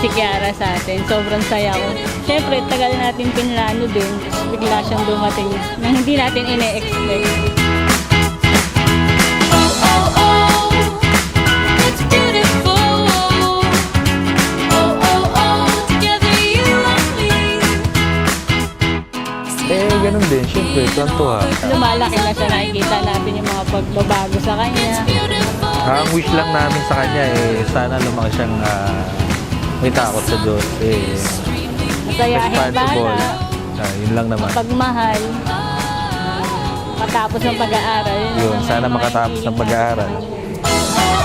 si Kiara sa atin. Sobrang saya ko. Siyempre, tagal natin pinlano din. Bigla siyang dumating na hindi natin ine-expect. Ganun din, syempre, tuwan-tuwa. Lumalaki na siya, nakikita natin yung mga pagbabago sa kanya. Ang wish lang namin sa kanya sana lumaki siyang may takot sa Diyos. Masayahin Responsible. bata, Yun lang naman. pagmahal, matapos ng pag-aaral. Yun, ang sana mga makatapos ng hinihiling pag-aaral. natin.